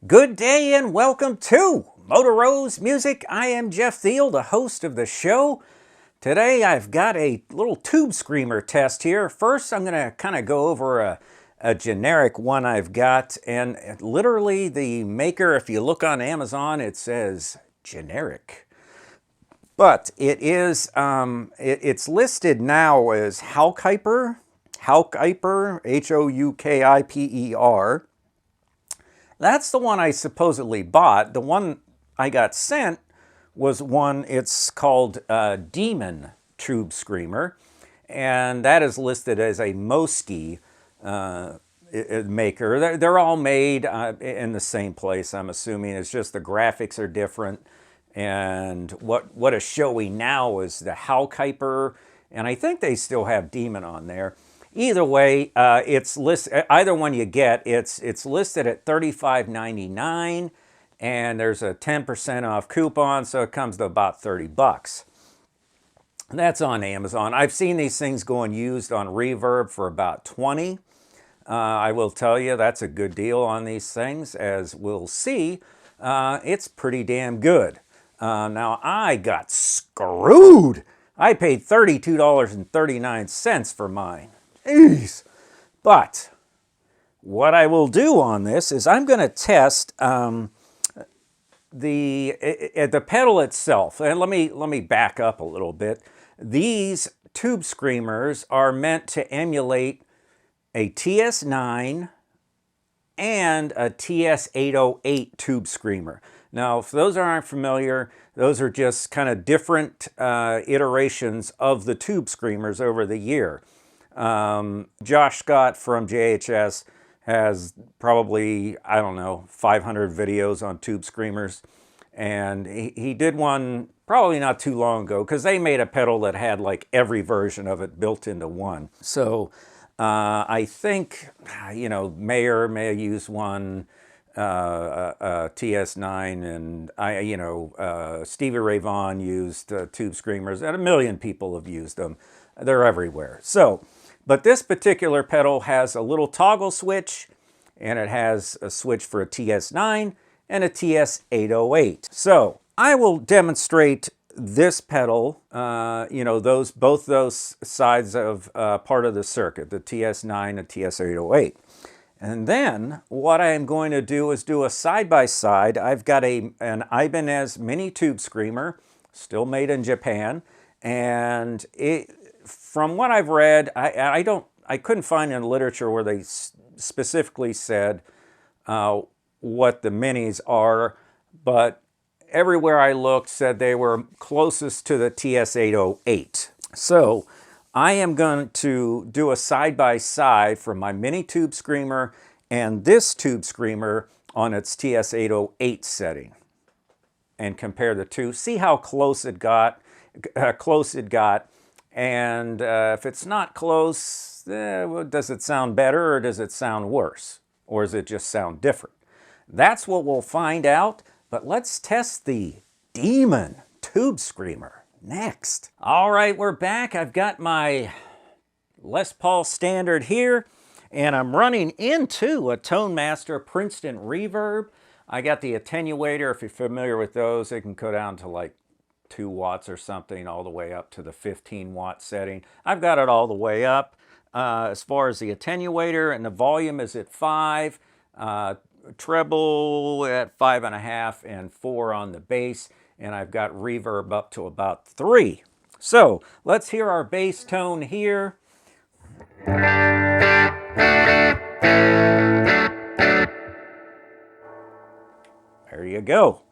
Good day and welcome to Motor Rose Music. I am Jeff Thiel, the host of the show. Today I've got a little tube screamer test here. First I'm going to kind of go over a generic one I've got, and literally the maker, if you look on Amazon, it says generic. But it is, it's listed now as Houkiper, Houkiper. That's the one I supposedly bought. The one I got sent was one, it's called Demon Tube Screamer, and that is listed as a Mosky maker. They're all made in the same place, I'm assuming. It's just the graphics are different. And what is showy now is the Houkiper, and I think they still have Demon on there. Either way, it's listed. Either one you get, it's listed at $35.99, and there's a 10% off coupon, so it comes to about 30 bucks. That's on Amazon. I've seen these things going used on Reverb for about 20. I will tell you that's a good deal on these things, as we'll see. It's pretty damn good. Now I got screwed. I paid $32.39 for mine. Jeez. But what I will do on this is I'm going to test the pedal itself. And let me back up a little bit. These tube screamers are meant to emulate a TS9 and a TS808 tube screamer. Now, for those that aren't familiar, those are just kind of different iterations of the tube screamers over the year. Josh Scott from JHS has probably, I don't know, 500 videos on tube screamers. And he did one probably not too long ago, because they made a pedal that had like every version of it built into one. So I think, you know, Mayer may have used one, TS9, and Stevie Ray Vaughan used tube screamers, and a million people have used them. They're everywhere. So, but this particular pedal has a little toggle switch, and it has a switch for a TS9 and a TS808. So I will demonstrate this pedal, both those sides of part of the circuit, the TS9 and TS808. And then what I am going to do is do a side-by-side. I've got an Ibanez Mini-TubeScreamer, still made in Japan, and from what I've read, I couldn't find in literature where they specifically said what the minis are, but everywhere I looked said they were closest to the TS808. So I am going to do a side-by-side from my mini tube screamer and this tube screamer on its TS808 setting, and compare the two, see how close it got, and if it's not close, well, does it sound better or does it sound worse? Or does it just sound different? That's what we'll find out, but let's test the Demon Tube Screamer next. All right, we're back. I've got my Les Paul Standard here, and I'm running into a Tone Master Princeton Reverb. I got the attenuator. If you're familiar with those, it can go down to like 2 watts or something, all the way up to the 15-watt setting. I've got it all the way up. As far as the attenuator, and the volume is at 5, treble at 5.5, and 4 on the bass, and I've got reverb up to about 3. So let's hear our bass tone here. There you go.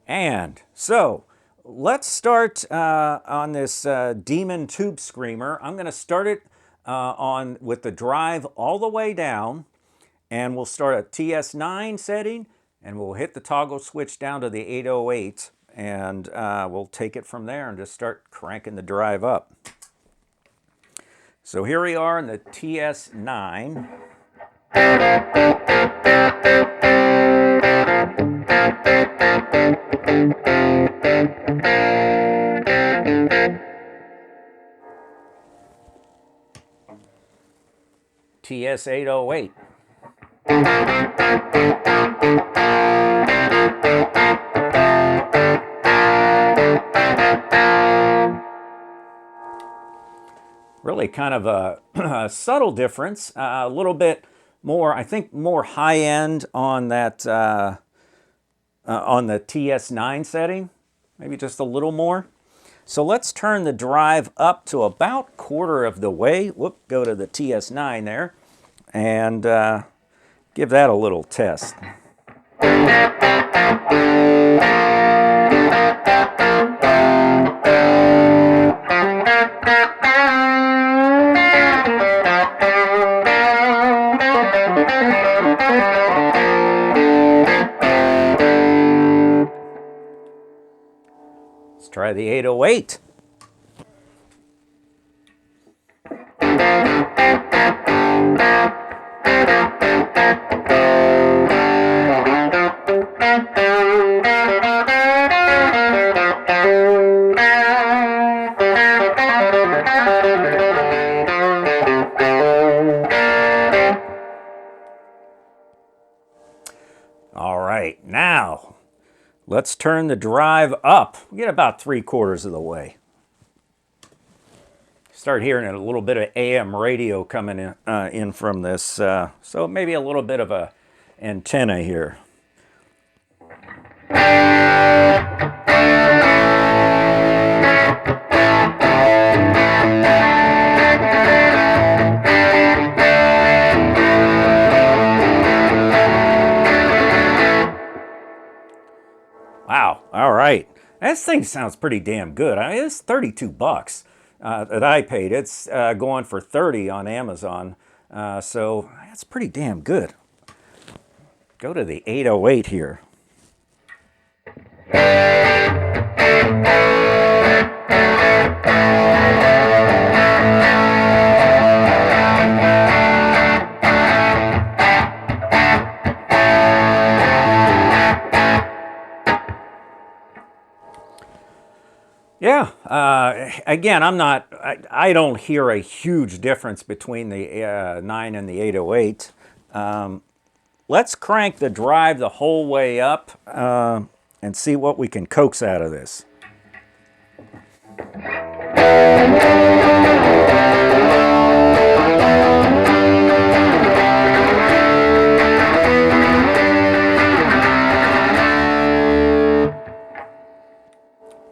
And so let's start on this Demon Tube Screamer. I'm going to start it with the drive all the way down, and we'll start at TS9 setting, and we'll hit the toggle switch down to the 808, and we'll take it from there and just start cranking the drive up. So here we are in the TS9. TS808. really kind of a subtle difference, a little bit more, I think, more high end on that on the TS9 setting, maybe just a little more. So let's turn the drive up to about quarter of the way. Whoop, go to the TS9 there, and give that a little test. Let's try the 808. All right, now let's turn the drive up. We get about 3/4 of the way. Start hearing a little bit of AM radio coming in from this, so maybe a little bit of a antenna here. Wow, all right. This thing sounds pretty damn good. I mean, it's 32 bucks that I paid. It's going for 30 on Amazon, so that's pretty damn good. Go to the 808 here. Yeah, again, I don't hear a huge difference between the 9 and the 808. Let's crank the drive the whole way up and see what we can coax out of this.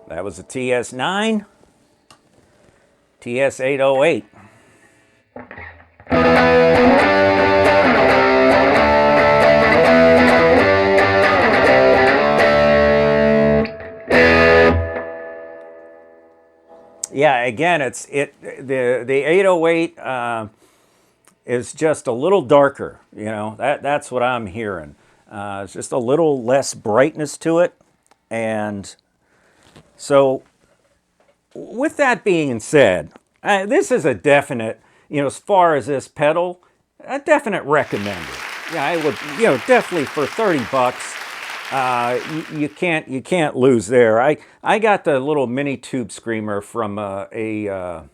That was a TS9, TS808. Yeah, again, the 808 is just a little darker. You know, that's what I'm hearing. It's just a little less brightness to it, and so with that being said, this is a definite, as far as this pedal, a definite recommended. Yeah, I would, definitely for 30 bucks. You can't lose there. I got the little Mini-Tube Screamer from I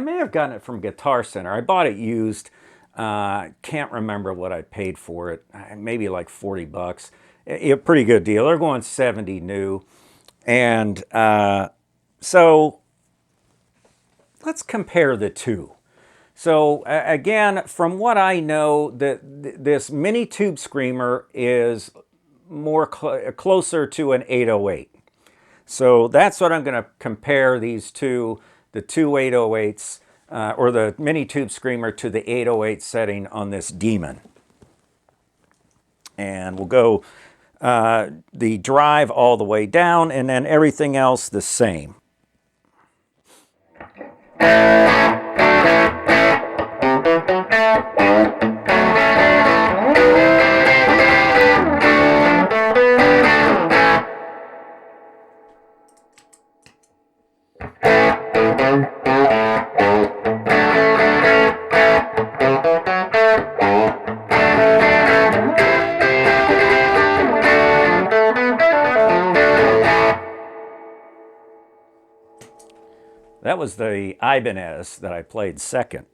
may have gotten it from Guitar Center. I bought it used. Can't remember what I paid for it. Maybe like 40 bucks. A pretty good deal. They're going 70 new. And so let's compare the two. So again, from what I know, this Mini-Tube Screamer is more closer to an 808. So that's what I'm going to compare these two, the two 808s, or the Mini-Tube Screamer to the 808 setting on this Demon. And we'll go the drive all the way down, and then everything else the same. That was the Ibanez that I played second.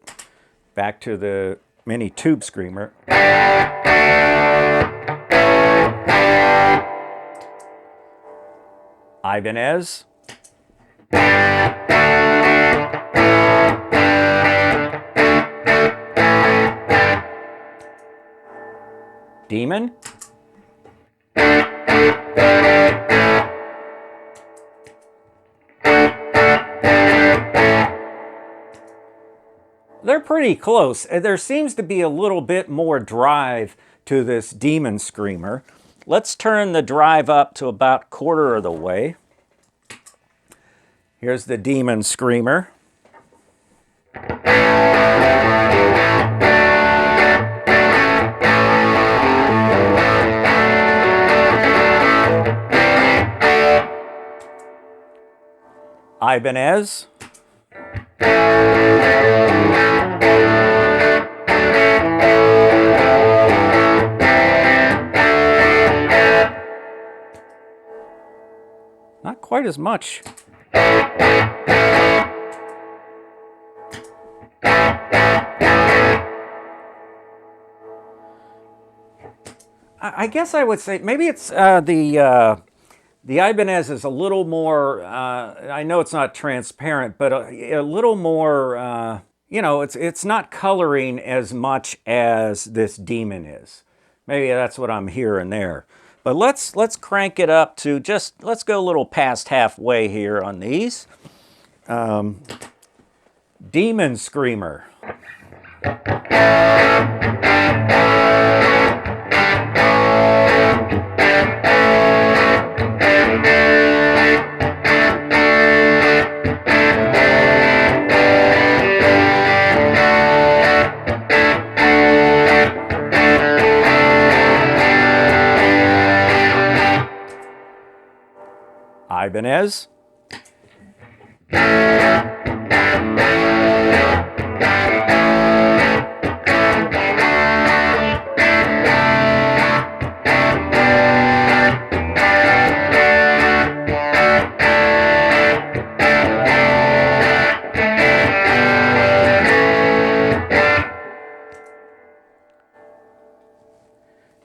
Back to the Mini-Tube Screamer. Ibanez. Demon. They're pretty close. There seems to be a little bit more drive to this Demon Screamer. Let's turn the drive up to about a quarter of the way. Here's the Demon Screamer. Ibanez. Not quite as much. I guess I would say maybe it's the Ibanez is a little more, I know it's not transparent, but a little more, you know, it's not coloring as much as this Demon is. Maybe that's what I'm hearing there. But let's crank it up to just, let's go a little past halfway here on these. Demon Screamer. Ibanez.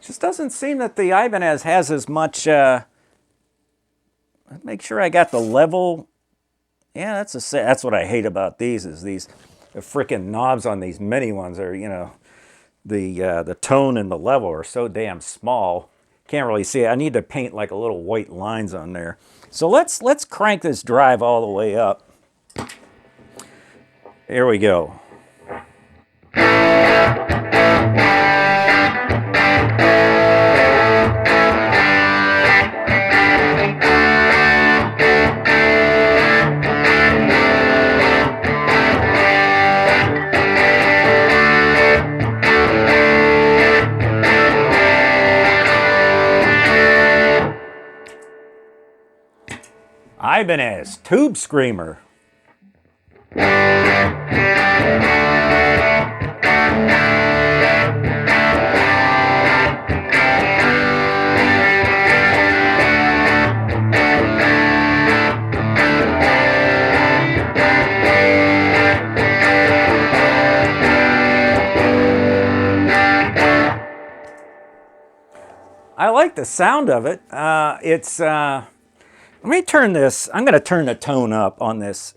Just doesn't seem that the Ibanez has as much, make sure I got the level. Yeah, that's what I hate about these, is the frickin' knobs on these mini ones are, you know, the tone and the level are so damn small. Can't really see it. I need to paint like a little white lines on there. So let's crank this drive all the way up. Here we go. Ibanez Tube Screamer. I like the sound of it. Let me turn this, I'm going to turn the tone up on this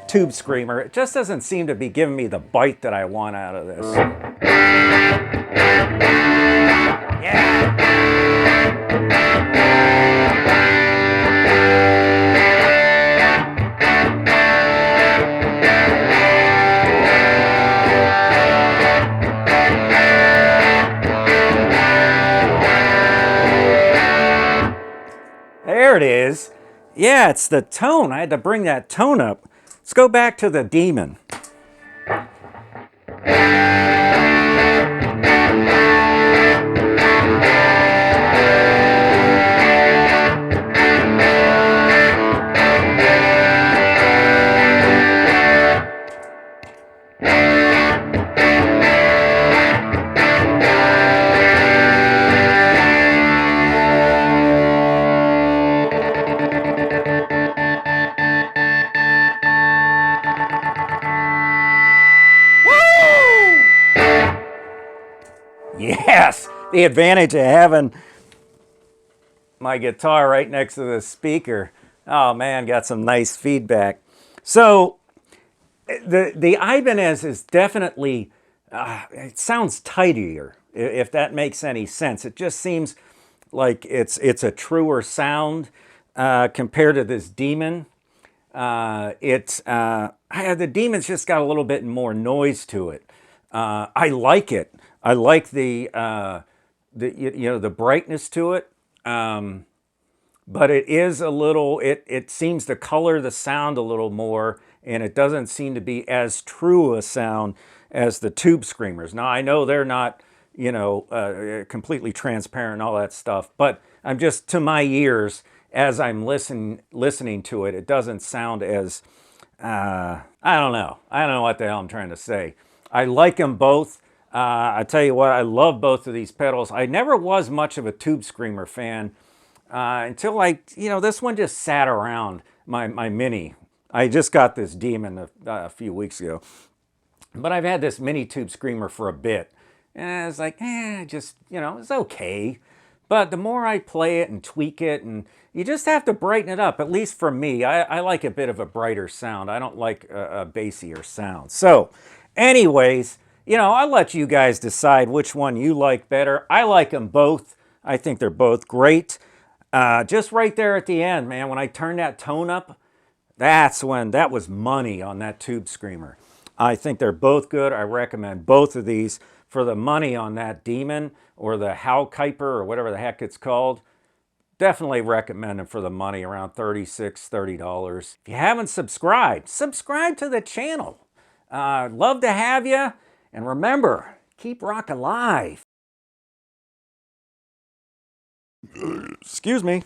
Tube Screamer. It just doesn't seem to be giving me the bite that I want out of this. Yeah! There it is. Yeah, it's the tone. I had to bring that tone up. Let's go back to the Demon. Yes, the advantage of having my guitar right next to the speaker. Oh man, got some nice feedback. So the Ibanez is definitely, it sounds tidier. if that makes any sense. It just seems like it's a truer sound compared to this Demon. The Demon's just got a little bit more noise to it. I like it. I like the the brightness to it. But it is a little, it seems to color the sound a little more, and it doesn't seem to be as true a sound as the Tube Screamers. Now, I know they're not, completely transparent and all that stuff, but I'm just, to my ears, as I'm listening to it, it doesn't sound as, I don't know. I don't know what the hell I'm trying to say. I like them both. I tell you what, I love both of these pedals. I never was much of a Tube Screamer fan until this one just sat around my Mini. I just got this Demon a few weeks ago, but I've had this Mini Tube Screamer for a bit, and it's like, it's okay. But the more I play it and tweak it, and you just have to brighten it up, at least for me. I like a bit of a brighter sound. I don't like a bassier sound. So, anyways, I'll let you guys decide which one you like better. I like them both. I think they're both great. Just right there at the end, man, when I turned that tone up, that was money on that Tube Screamer. I think they're both good. I recommend both of these. For the money on that Demon or the How Kuiper or whatever the heck it's called, definitely recommend them for the money, around $36, $30. If you haven't subscribed, subscribe to the channel. Love to have you. And remember, keep rocking live. Excuse me.